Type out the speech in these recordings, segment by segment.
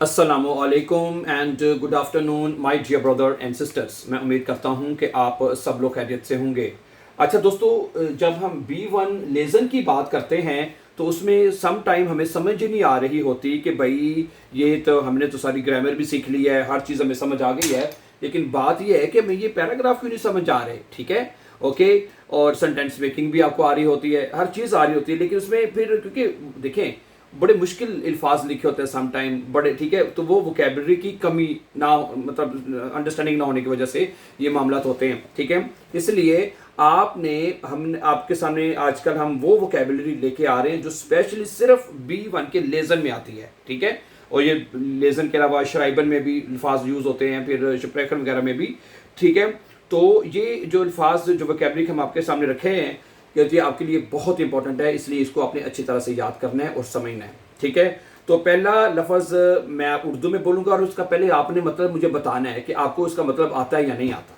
अस्सलामुअलैकुम and good afternoon my dear brother and sisters. मैं उम्मीद करता हूं कि आप सब लोग खैरियत से होंगे। अच्छा दोस्तों, जब हम B1 लेज़न की बात करते हैं तो उसमें सम टाइम हमें समझ ही नहीं आ रही होती कि भाई ये तो हमने तो सारी ग्रामर भी सीख ली है, हर चीज़ हमें समझ आ गई है, लेकिन बात ये है कि हमें ये पैराग्राफ क्यों नहीं समझ आ रहे। ठीक है, ओके। और सेंटेंस मेकिंग भी आपको आ रही होती है, हर चीज़ आ रही होती है, लेकिन उसमें फिर क्योंकि देखें बड़े मुश्किल अल्फाज लिखे होते हैं सम टाइम बड़े, ठीक है, तो वो वोकेबलरी की कमी ना, मतलब अंडरस्टैंडिंग ना होने की वजह से ये मामला होते हैं। ठीक है, इसलिए हम आपके सामने आजकल हम वो वोकेबलरी लेके आ रहे हैं जो स्पेशली सिर्फ B1 के लेज़न में आती है। ठीक है, और ये लेज़न के अलावा शराइबन में भी अल्फाज यूज़ होते हैं, फिर शप्रेखन वगैरह में भी। ठीक है, तो ये जो अल्फाज जो वोकेबलरी हम आपके सामने रखे हैं कि ये आपके लिए बहुत इंपॉर्टेंट है, इसलिए इसको आपने अच्छी तरह से याद करना है और समझना है। ठीक है, तो पहला लफ्ज़ मैं उर्दू में बोलूँगा और उसका पहले आपने मतलब मुझे बताना है कि आपको इसका मतलब आता है या नहीं आता।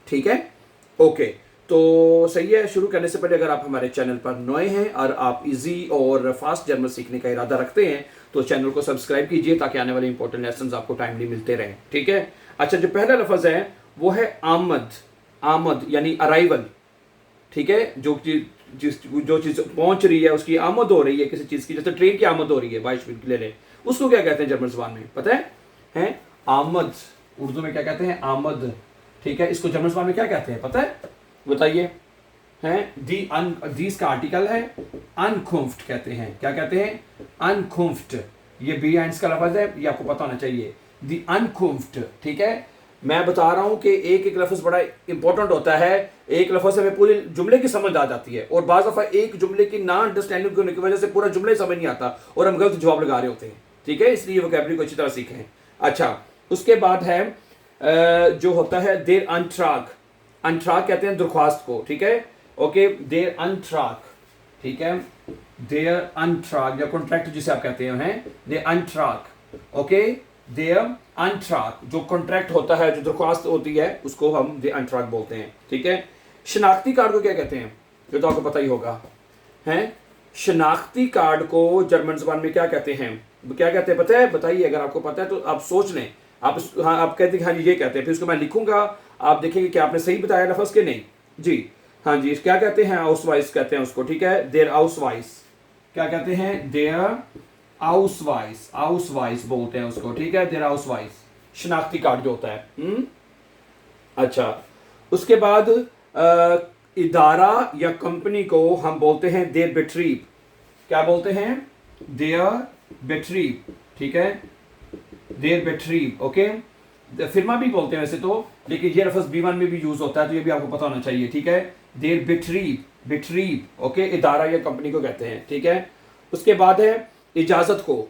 ठीक है, ओके। तो सही है, शुरू करने से पहले अगर आप हमारे चैनल पर नए हैं और आप इजी और फास्ट जर्मन सीखने का इरादा रखते हैं तो चैनल को सब्सक्राइब कीजिए ताकि आने वाले इंपॉर्टेंट लेसन आपको टाइमली मिलते रहें। ठीक है, अच्छा, जो पहला लफ्ज़ है वो है आमद। आमद यानी अराइवल। ठीक है, जो चीज़ पहुंच रही है उसकी आमद हो रही है किसी चीज़ की, जैसे ट्रेन की आमद हो रही है, बाइश ले लें, उसको क्या कहते हैं जर्मन ज़बान में पता है? हैं आमद। उर्दू में क्या कहते हैं? आमद। ठीक है, इसको जर्मन ज़बान में क्या कहते हैं पता है? बताइए। हैं दी इसका आर्टिकल है, अनकुंफ्ट कहते हैं। क्या कहते हैं? अनकुंफ्ट। ये बी एंड्स का लफ्ज़ है, ये आपको पता होना चाहिए, दी अनकुंफ्ट। ठीक है, मैं बता रहा हूं कि एक एक लफ्ज़ बड़ा इंपॉर्टेंट होता है। एक लफ्ज़ से हमें पूरे जुमले की समझ आ जाती है और बाज़ दफ़ा एक जुमले की ना अंडरस्टैंडिंग होने की वजह से पूरा जुमला ही समझ नहीं आता और हम गलत जवाब लगा रहे होते हैं। ठीक है, इसलिए वोकैबुलरी को अच्छी तरह सीखें। अच्छा, उसके बाद है जो होता है देर अनट्राक। अनट्राक कहते हैं दरख्वास्त को। ठीक है, ओके, देर अनट्राक। ठीक है, देयर अनट्राक या कॉन्ट्रैक्ट जिसे आप कहते हैं, देयर अनट्राक। ओके, देयर अनट्राक जो कॉन्ट्रैक्ट होता है, जो दरख्वास्त होती है, उसको हम देयर अनट्राक बोलते हैं। ठीक है, शनाख्ती कार्ड को क्या कहते हैं? ये तो आपको पता ही होगा। हैं शनाख्ती कार्ड को जर्मन ज़बान में क्या कहते हैं? क्या कहते हैं पता है? बताइए, अगर आपको पता है तो आप सोच लें। हाँ, आप कहते हैं हाँ जी ये कहते हैं, फिर उसको मैं लिखूंगा, आप देखेंगे कि आपने सही बताया लफ्ज़ के नहीं। जी हाँ जी, क्या कहते हैं? हाउसवाइस कहते हैं उसको। ठीक है, देयर हाउसवाइस। क्या कहते हैं? देयर हाउसवाइस। हाउसवाइस बोलते हैं उसको। ठीक है, देयर हाउसवाइस शनाख्ती कार्ड जो होता है। अच्छा, उसके बाद इदारा या कंपनी को हम बोलते हैं देयर बेट्रीब। क्या बोलते हैं? देयर बेट्रीब। ठीक है, देयर बेट्रीब। ओके, फिरमा भी बोलते हैं वैसे तो, लेकिन ये लफ्ज़ B1 में भी यूज होता है, तो ये भी आपको पता होना चाहिए। ठीक है, देयर बेट्रीब। बेट्रीब ओके, इदारा या कंपनी को कहते हैं। ठीक है, उसके बाद है इजाज़त को।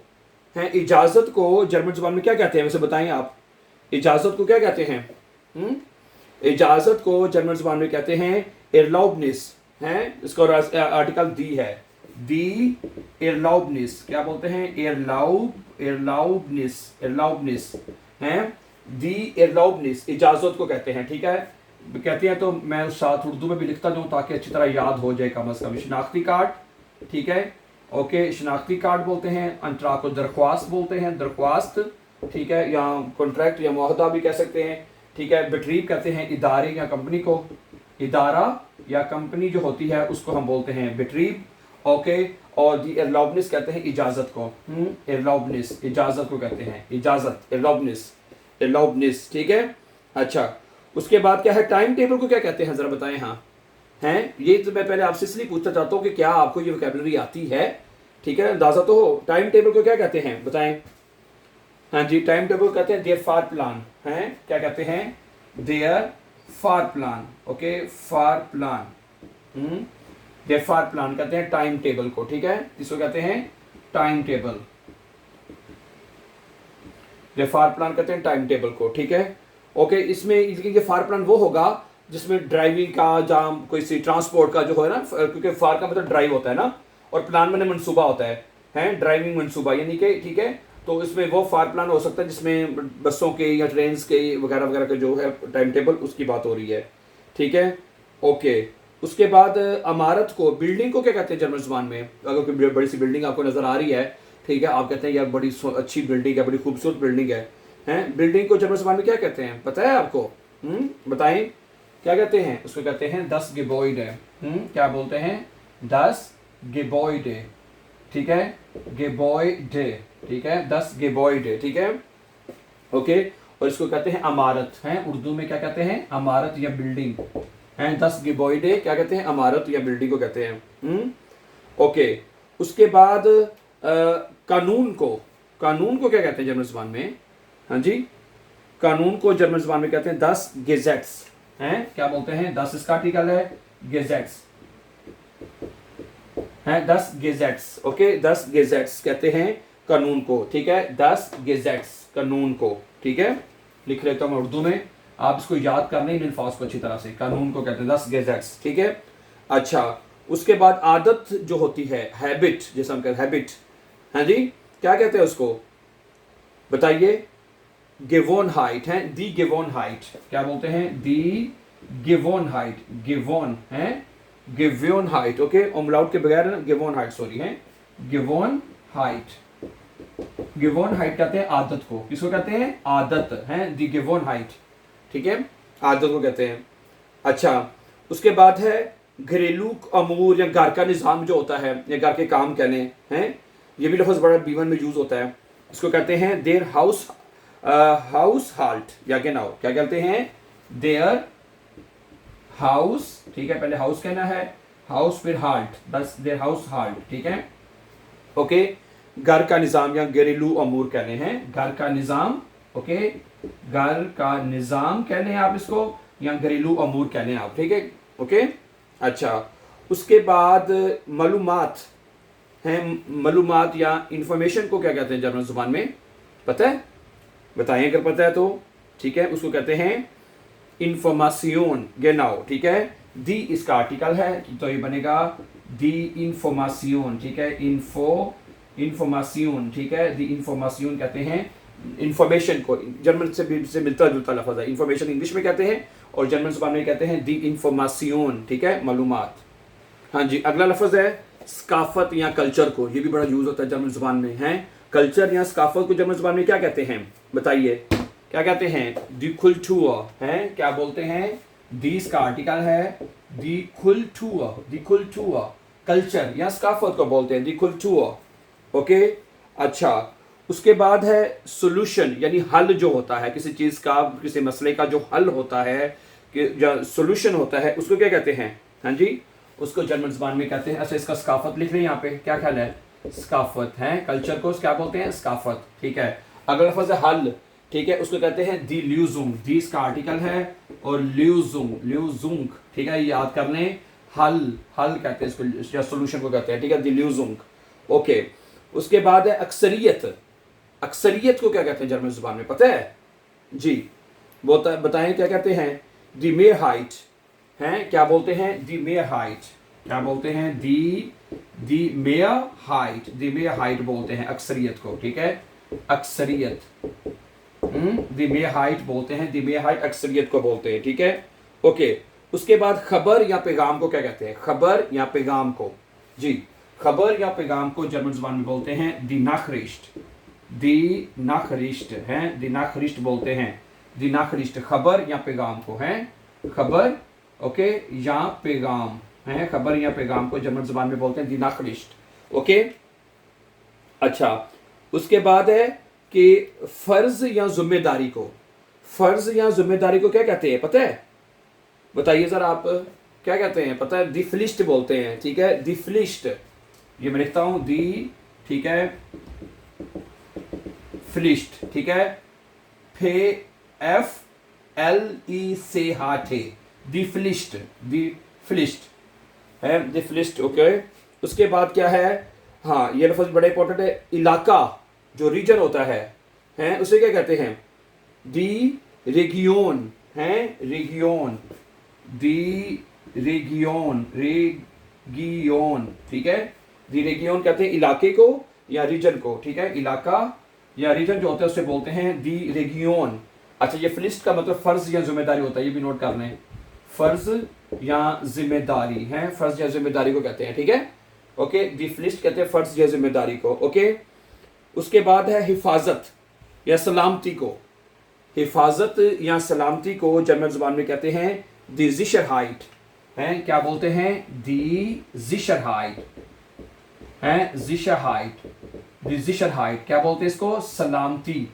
हैं इजाज़त को जर्मन ज़बान में क्या कहते हैं वैसे बताएं आप? इजाज़त को क्या कहते हैं? इजाज़त को जर्मन ज़बान में कहते हैं एरलाउबनिस। हैं इसका आर्टिकल दी है, दी एरलाउबनिस। क्या बोलते हैं? एरलाउबनिस। एरलाउबनिस हैं, दी एरलाउबनिस इजाज़त को कहते हैं। ठीक है, कहते हैं तो मैं उस साथ उर्दू में भी लिखता जाऊँ ताकि अच्छी तरह याद हो जाए कम अज़ कम। शनाख्ती कार्ड। ठीक है, ओके, शनाख्ती कार्ड बोलते हैं। अंतराक को दरख्वास्त बोलते हैं, दरख्वास्त। ठीक है, या कॉन्ट्रैक्ट या मुआहदा भी कह सकते हैं। ठीक है, बेट्रीब कहते हैं इदारे या कंपनी को। इदारा या कंपनी जो होती है उसको हम बोलते हैं बेट्रीब। ओके, और दी एरलाउबनिस कहते हैं इजाज़त को। एरलाउबनिस इजाज़त को कहते हैं, इजाज़त, एरलाउबनिस, एरलाउबनिस। ठीक है, अच्छा, उसके बाद क्या है? टाइम टेबल को क्या कहते हैं ज़रा बताएं। हाँ हैं, ये तो मैं पहले आपसे इसलिए पूछना चाहता हूँ कि क्या आपको ये वोकैबुलरी आती है? ठीक है, अंदाज़ा तो हो। टाइम टेबल को क्या कहते हैं बताएं? हाँ जी, टाइम टेबल कहते हैं देयर फार प्लान। हैं क्या कहते हैं? There far plan. Okay, far plan. There far plan कहते हैं टाइम टेबल को। ठीक है, इसको कहते हैं time table. There far plan कहते हैं टाइम टेबल को। ठीक है, ओके, इसमें ये फार प्लान वो होगा जिसमें ड्राइविंग का जाम कोई सी ट्रांसपोर्ट का जो है ना, क्योंकि फार का मतलब ड्राइव होता है ना, और प्लान मैंने मंसूबा होता है। हैं ड्राइविंग मंसूबा यानी कि, ठीक है, तो इसमें वो फार प्लान हो सकता है जिसमें बसों के या ट्रेन के वगैरह वगैरह का जो है टाइम टेबल, उसकी बात हो रही है। ठीक है, ओके, उसके बाद इमारत को, बिल्डिंग को क्या कहते हैं जर्मन ज़बान में? अगर कोई बड़ी सी बिल्डिंग आपको नज़र आ रही है, ठीक है, आप कहते हैं यार बड़ी अच्छी बिल्डिंग है, बड़ी खूबसूरत बिल्डिंग है, हैं? बिल्डिंग को जर्मन ज़बान में क्या कहते हैं पता है आपको? बताएं क्या कहते हैं उसको? कहते हैं दस गेबॉइड है। क्या बोलते हैं? दस गेबॉइड, ठीक है, गेबॉइड, ठीक है, दस गेबॉइड, ठीक है, ओके। और इसको कहते हैं अमारत, हैं? उर्दू में क्या कहते हैं? अमारत या बिल्डिंग, हैं? दस गेबॉइड क्या कहते हैं? अमारत या बिल्डिंग को कहते हैं। ओके, उसके बाद कानून को क्या कहते हैं जर्मन ज़बान में? हाँ जी, कानून को जर्मन ज़बान में कहते हैं दस गेजेट्स, हैं? क्या बोलते हैं? दस इसका आर्टिकल है, गेजेट्स, हैं? दस गेजेट्स, ओके, दस गेजेट्स कहते हैं कानून को, ठीक है, दस गेजेट्स कानून को, ठीक है। लिख लेता हूँ मैं उर्दू में, आप इसको याद कर लें इन अल्फाज को अच्छी तरह से। कानून को कहते हैं दस गेजेट्स, ठीक है। अच्छा, उसके बाद आदत जो होती है, हैबिट, जैसे हम कहते हैं हैबिट, हाँ जी, क्या कहते हैं उसको? बताइए। गिवोनहाइट, है, दी गिवोनहाइट, क्या बोलते हैं? दी गिवोनहाइट, गिवोन है, गिवोनहाइट, ओके, उमलाउट के बगैर ना, गिवोनहाइट, सॉरी, है, गिवोनहाइट। गिवोनहाइट कहते हैं आदत को, किसको कहते हैं? आदत, है, दी गिवोनहाइट, ठीक है, आदत को कहते हैं। अच्छा, उसके बाद है घरेलू अमूर या घर का निज़ाम जो होता है, या घर के काम कहने हैं, ये भी लफ्ज़ बड़ा B1 में यूज़ होता है। इसको कहते हैं देयर हाउस हाल्ट, या genau क्या कहते हैं? देयर हाउस, ठीक है, पहले हाउस कहना है, हाउस फिर हाल्ट, बस देयर हाउस हाल्ट, ठीक है, ओके। घर का निज़ाम या घरेलू अमूर कहने हैं, घर का निज़ाम, ओके, घर का निज़ाम कहने हैं आप इसको, या घरेलू अमूर कहने हैं आप, ठीक है, ओके। अच्छा, उसके बाद मालूमात हैं, मालूमात या इंफॉर्मेशन को क्या कहते हैं जर्मन ज़ुबान में? पता है? बताएं अगर पता है तो, ठीक है, उसको कहते हैं इंफॉर्मेशन, genau, ठीक है। दी इसका आर्टिकल है, तो ये बनेगा दी इंफॉर्मेशन, ठीक है, इंफॉर्मेशन, ठीक है, दी इंफॉर्मेशन कहते हैं इंफॉर्मेशन को, जर्मन से मिलता जुलता लफ्ज़ है। इंफॉर्मेशन इंग्लिश में कहते हैं और जर्मन ज़बान में कहते हैं दी इंफॉर्मेशन, ठीक है, मालूमात। हाँ जी, अगला लफ्ज़ है सकाफत या कल्चर को, ये भी बड़ा यूज़ होता है जर्मन ज़बान में, है। कल्चर या सकाफत को जर्मन ज़बान में क्या कहते हैं? बताइए, क्या कहते हैं? दी कुल्टूर, है, क्या बोलते हैं? दी इसका आर्टिकल है, दी कुल्टूर, कल्चर या सकाफत को बोलते हैं दी कुल्टूर, ओके। अच्छा, उसके बाद है सोल्यूशन, यानी हल जो होता है किसी चीज़ का, किसी मसले का जो हल होता है, कि जो सोल्यूशन होता है, उसको क्या कहते हैं? हाँ जी, उसको जर्मन ज़बान में कहते हैं, अच्छा इसका सकाफत लिख रहे हैं यहाँ पे, क्या ख्याल है? सकाफत, है, कल्चर को क्या बोलते हैं? सकाफत, ठीक है। अगला लफ्ज़ है हल, ठीक है, उसको कहते हैं दी ल्यूजुंग, दी इसका आर्टिकल है और ल्यूजुंग, ठीक है, याद कर लें, हल कहते हैं इसको, या सोल्यूशन को कहते हैं, ठीक है, दी ल्यूजुंग, ओके। उसके बाद है अक्सरियत को क्या कहते हैं जर्मन ज़ुबान में, पता है? जी, बताएं क्या कहते हैं? दी मेयरहाइट, हैं, क्या बोलते हैं? दी मेयरहाइट, क्या बोलते हैं? दी मेयरहाइट बोलते हैं अक्सरियत को, ठीक है, अक्सरियत, दी मेयरहाइट बोलते हैं, दी मेयरहाइट अक्सरियत को बोलते हैं, ठीक है, ओके। उसके बाद खबर या पैगाम को क्या कहते हैं? खबर या पैगाम को, जी, खबर या पैगाम को जर्मन ज़बान में बोलते हैं दी नाखरिश्त, हैं, दी नाखरिश्त बोलते हैं, दी नाखरिश्त, खबर या पैगाम को, हैं, खबर, ओके, या पैगाम, हैं, खबर या पैगाम को जर्मन ज़बान में बोलते हैं दी नाखरिश्त, ओके। अच्छा, उसके बाद है कि फ़र्ज़ या ज़िम्मेदारी को क्या कहते हैं, पता है? बताइए ज़रा आप, क्या कहते हैं, पता है? दी फ्लिश्ट बोलते हैं, ठीक है, दी फ्लिश्ट, ये मैं लिखता हूँ दी, ठीक है, फ्लिश्ट, ठीक है, FLECH, दी फ्लिश्ट है, दी फ्लिश्ट, ओके। उसके बाद क्या है? हाँ, ये लफ्ज़ बड़ा इंपॉर्टेंट है, इलाका जो रीजन होता है, हैं, उसे क्या कहते हैं? दी रेगियोन, हैं, रेगियोन, दी रेगियोन, ठीक है, दी रेगियोन कहते हैं इलाके को या रीजन को, ठीक है, इलाका या रीजन जो होता है उसे बोलते हैं दी रेगियोन। अच्छा, ये फ्लिस्ट का मतलब फ़र्ज़ या जिम्मेदारी होता है, ये भी नोट कर लें, फ़र्ज़ या जिम्मेदारी, फ़र्ज़ या जिम्मेदारी को कहते हैं, ठीक है, ओके। दी फ्लिस्ट कहते हैं फ़र्ज़ या जिम्मेदारी को, ओके। उसके बाद है हिफाजत या सलामती को। हिफाजत या सलामती को जर्मन ज़ुबान में कहते हैं दी सिcherheit हैं, क्या बोलते हैं? दी सिcherheit हैं, सिcherheit, दी सिcherheit क्या बोलते हैं इसको? सलामती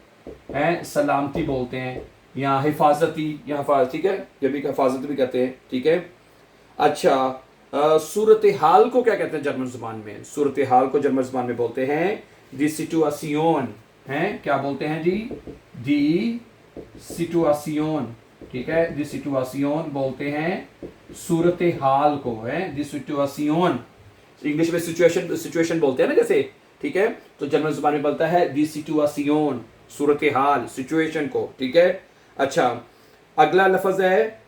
हैं, सलामती बोलते हैं या हिफाजती या हिफाजत, ठीक है, जब भी हिफाजत भी कहते हैं, ठीक है। अच्छा, सूरत हाल को क्या कहते हैं जर्मन ज़ुबान में? सूरत हाल को जर्मन ज़ुबान में बोलते हैं दी सिचुएशन हैं, क्या बोलते हैं जी? दी सिचुएशन, ठीक है, दी सिचुएशन बोलते हैं सूरत हाल को, है दी सिचुएशन। इंग्लिश में सिचुएशन बोलते हैं ना जैसे, ठीक है, तो जर्मन ज़ुबान में बोलता है the situation, Surat hall, situation को, ठीक है। अच्छा, अगला लफ्ज़ है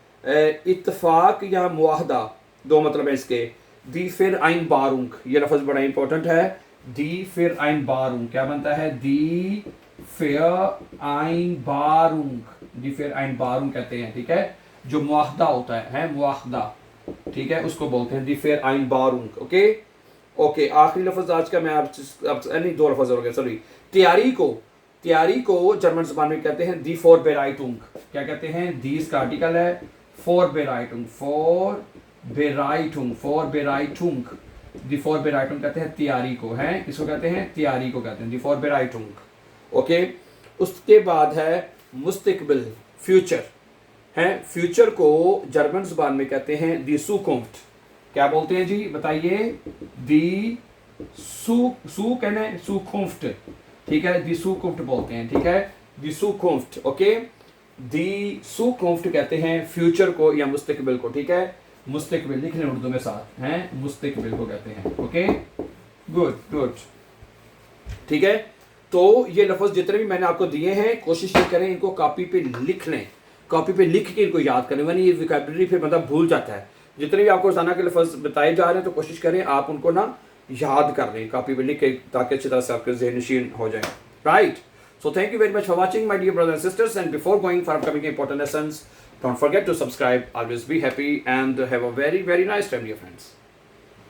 इत्तफाक या मुआहदा, दो मतलब है इसके। दी फिर आइन बारूंग, ये लफ्ज़ बड़ा इंपॉर्टेंट है। दी फिर आइन बारूंग क्या बनता है? दी फिर आइन बारूंग, दी फिर आइन बारूंग कहते हैं, ठीक है, जो मुआहदा होता है मुआहदा, ठीक है, उसको बोलते हैं दी फिर आइन बारूंग। ओके ओके, आखिरी लफ्ज़ आज का मैं आप नहीं, दो लफ्ज़ हो गए, सॉरी। तैयारी को जर्मन ज़ुबान में कहते हैं दी फोरबेराइटुंग, क्या कहते हैं? दी इसका आर्टिकल है, फोरबेराइटुंग, फोरबेराइटुंग, दी फोरबेराइटुंग कहते हैं तैयारी को, है किसको कहते हैं? तैयारी को कहते हैं दी फोरबेराइटुंग। ओके, उसके बाद है मुस्तकबिल, फ्यूचर है। फ्यूचर को जर्मन ज़ुबान में कहते हैं दी सुकुंफ्ट, क्या बोलते हैं जी? बताइए। दी सू कहना है, सुकुंफ्ट, ठीक है, दी सुकुंफ्ट बोलते हैं, ठीक है, दी सुकुंफ्ट। ओके, दी सुकुंफ्ट कहते हैं फ्यूचर को या मुस्तकबिल को, ठीक है, मुस्तकबिल लिख लें उर्दू में साथ, हैं, मुस्तकबिल को कहते हैं। ओके, गुड, ठीक है। तो ये लफ्ज़ जितने भी मैंने आपको दिए हैं, कोशिश ये करें इनको कॉपी पे लिख लें, कॉपी पे लिख के इनको याद करें, वरना ये वोकैबुलरी फिर मतलब भूल जाता है। जितने भी आपको रोज़ाना के लफ्ज़ बताए जा रहे हैं तो कोशिश करें आप उनको ना याद कर लें कॉपी पे लिख के, ताकि अच्छी तरह से आपके ज़हन-नशीन हो जाए, right. So thank you very much for watching, my dear brothers and sisters, and before going for upcoming important lessons, don't forget to subscribe. Always be happy and have a very nice time, dear friends.